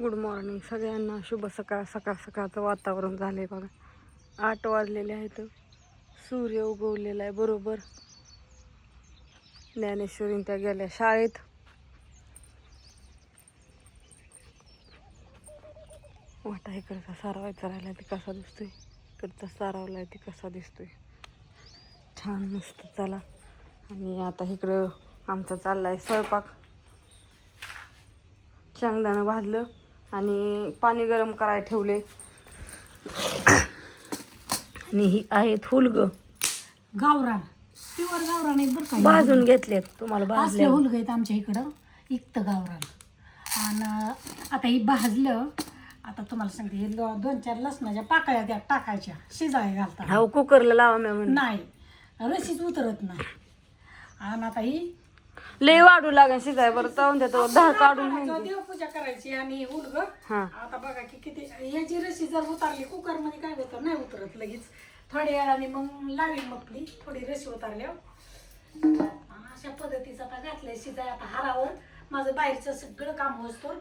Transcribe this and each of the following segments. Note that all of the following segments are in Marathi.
गुड मॉर्निंग सगळ्यांना. शुभ सकाळ. सकाळचं वातावरण झालंय बघा. 8 वाजलेले आहेत. सूर्य उगवलेला आहे बरोबर. ज्ञानेश्वरीन त्या गेल्या शाळेत. वाटा इकडचा सारवायचा राहिला ती कसा दिसतोय, इकडचा सारवलाय ती कसा दिसतोय. छान मस्त. चला. आणि आता इकडं आमचा चाललाय स्वयंपाक. शेंगदाणं भाजलं आणि पाणी गरम करायला ठेवले. आणि ही आहेत हुलग गावरान, प्युअर गावरान आहेत बरं का. भाजून घेतलेत. तुम्हाला असले भाजले हुलग आहेत आमच्या इकडं इकतं गावरान. आणि आता ही भाजलं. आता तुम्हाला सांगते, हे 2-4 लसणाच्या पाकळ्या त्या टाकायच्या, शिजायला घालतात. हो कुकरला लावा मी म्हणून. नाही, रशीच उतरत नाही. आणि आता ही लय वाढू लागेल शिजाय बरं. जाऊन देतो धार काढून घेऊन. देवपूजा करायची. आणि हुलग हा आता बघा की किती याची रशी जर उतारली कुकर मध्ये काय होतं, नाही उतरत लगेच. थोड्या वेळाने मग लावीन मपली थोडी रशी उतारल्यावर. अशा पद्धतीचं आता घातलंय शिजाय. आता हारावर माझं बाहेरचं सगळं काम होतं,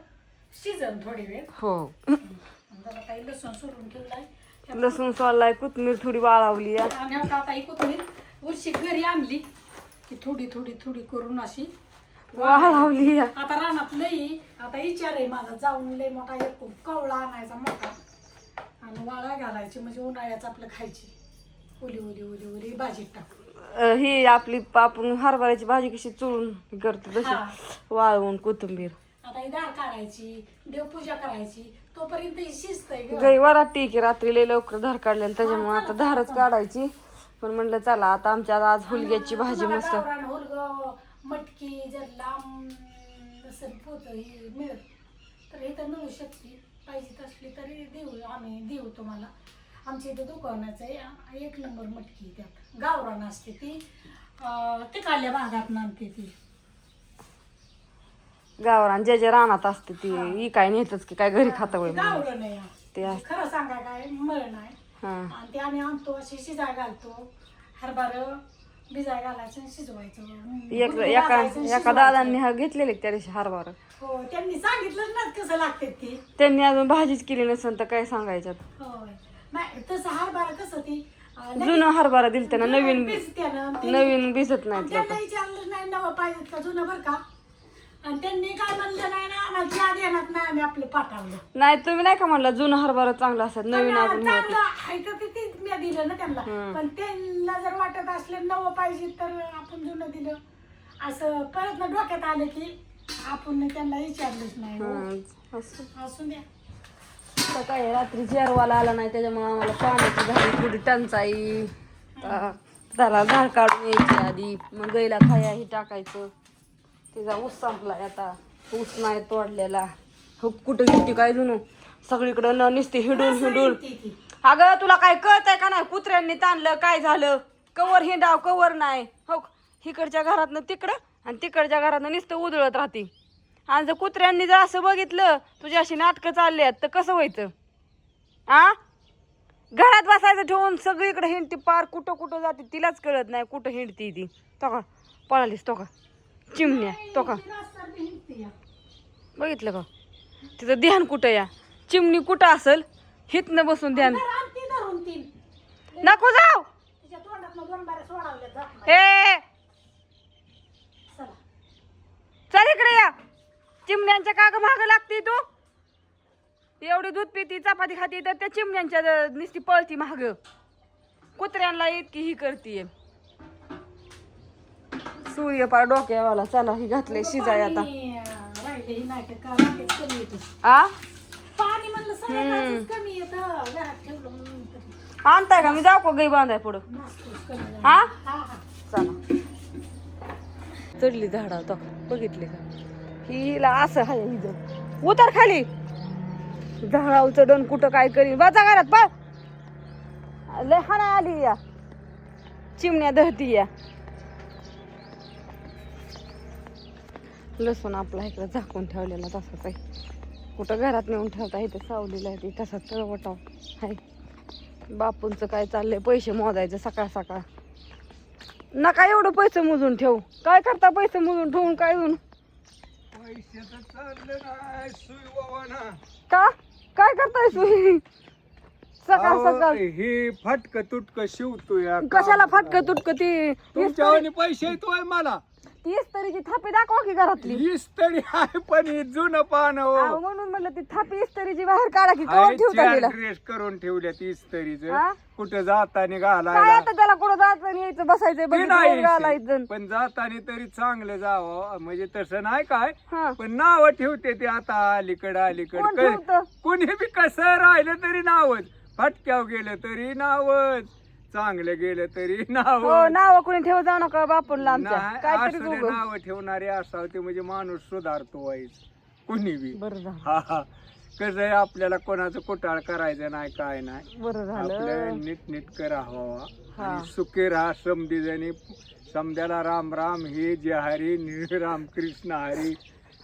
शिजन थोडी वेळ. हो. जरा काही लसूण सोडून ठेवलाय. लसूण सोललाय, कोथमीर थोडी वाळवली. आणि आता ही कोथिंबीर उरशी घरी आणली की थोडी थोडी थोडी करून अशी वाळवली. आता रानात लई. आता विचार आहे माझा, जाऊन लई मोठा एक कवळा आणायचा मोठा आणि वाळा घालायची, म्हणजे उन्हाळ्याच आपलं खायची. ओली ओली ओली ओली भाजीत टाकून. ही आपली आपण हरभऱ्याची भाजी कशी चुळून करतो तशी वाळवून कोथिंबीर. आता ही डाळ काढायची, देवपूजा करायची, तोपर्यंत ही शिजतंय ग. गई वराटी की रात्री लय लवकर धार काढलेली, त्याच्यामुळे आता धारच काढायची. पण म्हणलं चला आता आमच्या आज हुलग्याची भाजी मस्त. हुलग मटकी जर लांब नसेल पोत ही मिळत तर इथं मिळू शकते. पाहिजे असली तरी देऊ, आम्ही देऊ तुम्हाला. आमच्या इथं दुकानाचं आहे, 1 नंबर मटकी. त्यात गावरान असते ती, तिकडल्या भागात आणते ती. गावरान जे रानात असते ती ही काय नेतच की काय घरी खाता होय गावरान आहे ते ते. खरं सांगाय काय मळ नाही. आणि ते आम्ही आणतो अशी शिजाय घालतो. हरभरा भिजाय घालायचं आणि शिजवायचं. एका दादांनी हा घेतलेले त्या दिवशी हरभरा. हो, त्यांनी सांगितलं ना कसं लागते ती. त्यांनी अजून भाजीच केली नसेल तर काय सांगायच्यात. होय, नाही तसं हरभरा कसं ती जुनं हरभरा दिल त्यांना, नवीन भिजत्यानं. नवीन भिजत नाहीत त्यांना लोक. विचारलं नाही नवं पाहिजे का जुनं बरं का. आणि त्यांनी काय म्हणलं नाही ना, आम्हाला ज्या देण्यात नाही, आम्ही आपलं पाठवलं. नाही तुम्ही नाही का म्हणला जुनं हरभरा चांगला असत, नवीन अजून मिळत. चांगलं आहे तर ते मी दिलं ना त्यांना. पण त्यांना जर वाटत असलं नवं पाहिजे तर आपण जुनं दिलं. असं परत ना डोक्यात आलं की आपण त्यांना विचारलंच नाही. असू द्या. आता काय रात्री जेरवाला आला नाही, त्याच्यामुळे आम्हाला पाण्याची झाली थोडी टंचाई. त्याला झाड काढून यायची आधी, मग गाईला खाया ही टाकायचं. तिचा ऊस संपलाय आता, ऊस नाही तोडलेला. हो कुठं गेली काय जुनं सगळीकडं न नुसती हिंडून हिंडून. अगं तुला काय कळतंय का नाही, कुत्र्यांनी ताणलं काय झालं, कवर हिंडाव कवर नाही. हो इकडच्या घरातनं तिकडं आणि तिकडच्या घरातनं नुसतं उधळत राहते. आणि जर कुत्र्यांनी जर असं बघितलं तुझी अशी नाटकं चालली आहेत तर कसं व्हायचं. घरात बसायचं ठेवून सगळीकडे हिंडती, पार कुठं कुठं जाते तिलाच कळत नाही कुठं हिंडती ती. तो का पळालीस, तो का चिमण्या, तो का बघितलं का तिचं ध्यान कुठं या. चिमणी कुठं असेल हितनं बसून ध्यान. नको जाऊ. हे चल इकडे या. चिमण्यांच्या काग माग लागते तू. एवढी दूध पिती चपाती खाती तर त्या चिमण्यांच्या नुसती पळती माग. कुत्र्यांना इतकी ही करतीये. सूर्य पार डोक्यावाला. चला ही घातले शिजाय आता. आणताय का मी जाऊ का गाई बांधाय पुढं. चला चढली झाडा तो बघितले का. हिला असं हाय हिज उतर खाली. झाडाव चढून कुठं काय करीन बाजा घरात बा. लय हाना आली या चिमण्या धरती या. लसूण आपला इकडे झाकून ठेवलेला तसाच आहे. कुठं घरात नेऊन ठेवता इथं सावलीला आहे तसा तळवटाव हाय. बापूंचं काय चाललंय पैसे मोजायचं सकाळ सकाळ. नका एवढं पैसे मोजून ठेवू. काय करता पैसे मोजून ठेवून काय होऊन. पैशाचं चाललं नाही सुई बाबा ना. का काय करताय सुई सकाळ सकाळ ही फटक तुटक शिवतोय. कशाला फाटक तुटक ती तुमच्यावानी पैसे येतोय मला. ती इस्त्रीची थापी दाखवा की घरातली इस्त्री आहे पण ही जुनं पानं हो. अहो, म्हणून म्हणलं ती थापी इस्त्रीची बाहेर काढा की कवर ठेवता तिला ड्रेस करून ठेवल्या ती इस्त्रीच हा? कुठं जाताना काय घालायला आता त्याला कुठं जायचं आणि यायचं बसायचं ते बघितलं नाही घालायचं पण जाताना तरी चांगलं जावं म्हणजे तसं नाही काय हा पण नाव ठेवते ते आता अलीकडं कोण ठेवतं? कुणी बी कसं राहिलं तरी नावच. फटक्याव गेलं तरी नावच, चांगलं गेलं तरी नाव. हो नाव कोणी ठेव जाऊ नका बापूला आमच्या काहीतरी उगं. नाव ठेवणारे असावं ते म्हणजे माणूस सुधारतो वाईच कुणी बी. बरं झालं हा हा कसं आहे आपल्याला कोणाचं कुटाळ करायचं नाही काय नाही. बरं झालं आपलं नीट राहावा हा. आणि सुखी राहा. समधी समद्याला राम राम हे जे हरी राम कृष्ण हरी.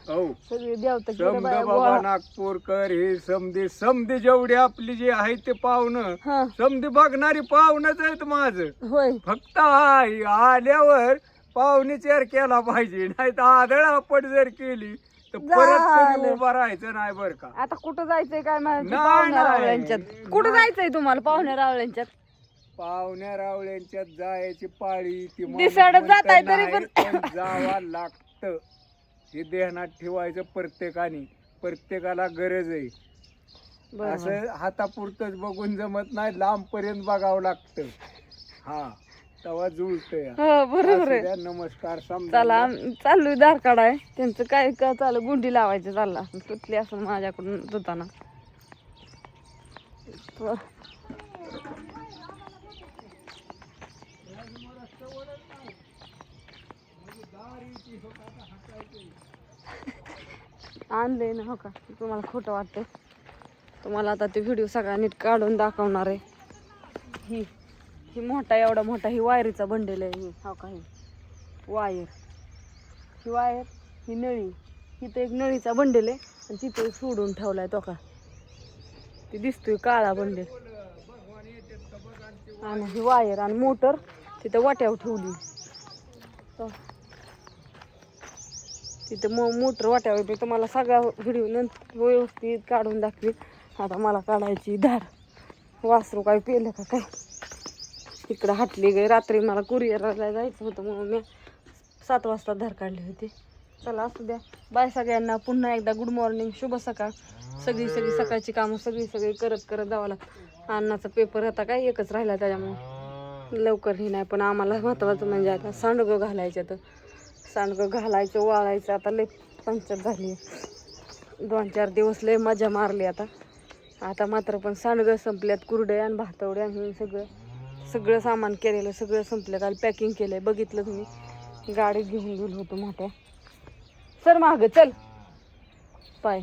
हो सगळे देवता समद बाबा नागपूरकर हे समधी जेवढी आपली जी आहे ते पाहुणं हा समधी बघणारी पाहुणच आहेत माझं. होय फक्त आल्यावर पाहुणे चेअर केला पाहिजे नाही तर आदळ आपट जर केली तर परत झालं. कोणी उभा राहायचं नाही बर का. आता कुठं जायचंय काय माहिती नाही, पाहुण्या नाही. रावळ्यांच्यात कुठं जायचंय तुम्हाला पाहुण्या रावळ्यांच्यात पाहुण्या रावळ्यांच्यात जायची पाळी ती माणूस दिसाडत म्हणतं जाताय तरी नाही, पण. पण जावं लागतं. हे ध्यानात ठेवायचं प्रत्येकाला गरज आहे. बरं असं हातापुरतच बघून जमत नाही, लांब पर्यंत बघावं लागतं. हा तेव्हा जुळतंय. हो बरोबर आहे. नमस्कार चला चालू दार काढाय त्यांचं काय का चालू गुंडी लावायचं चालला तुटली असं माझ्याकडून दुताना. आणले ना हो का तुम्हाला खोटं वाटतं. तुम्हाला आता ते व्हिडिओ सगळा नीट काढून दाखवणार आहे. ही मोठा एवढा मोठा ही वायरीचा बंडेल आहे. ही हो का ही वायर ही नळी इथं एक नळीचा बंडेल आहे आणि तिथे सोडून ठेवलाय तो का ती दिसतोय काळा बंडेल. आणि ही वायर आणि मोटर तिथं वाट्यावर ठेवली. तिथं मोटर वाट्यावर मी तुम्हाला सगळा व्हिडिओ नंतर व्यवस्थित काढून दाखवी. आता मला काढायची धार. वासरू काय पेलं का काय इकडं हाटली गे. रात्री मला कुरिअरला जायचं होतं म्हणून मी 7 वाजता धार काढली होती. चला असू द्या. बाय सगळ्यांना. पुन्हा एकदा गुड मॉर्निंग शुभ सकाळ. सगळी सकाळची कामं सगळी करत जावं लागतं. अन्नाचा पेपर आता काय एकच राहिला त्याच्यामुळं लवकर ही नाही. पण आम्हाला महत्त्वाचं म्हणजे आता सांडगं घालायचं. तर सांडगं घालायचं वाळायचं आता लय पंचायत झाली. 2-4 दिवस लय मजा मारली. आता मात्र पण सांडगं संपल्यात. कुरडे आणि भातवड्या आणि सगळं सामान केलेलं सगळं संपलं. काल पॅकिंग केलंय बघितलं तुम्ही. गाडीत घेऊन गेलो होतो मोठ्या. सर मागं चल पाय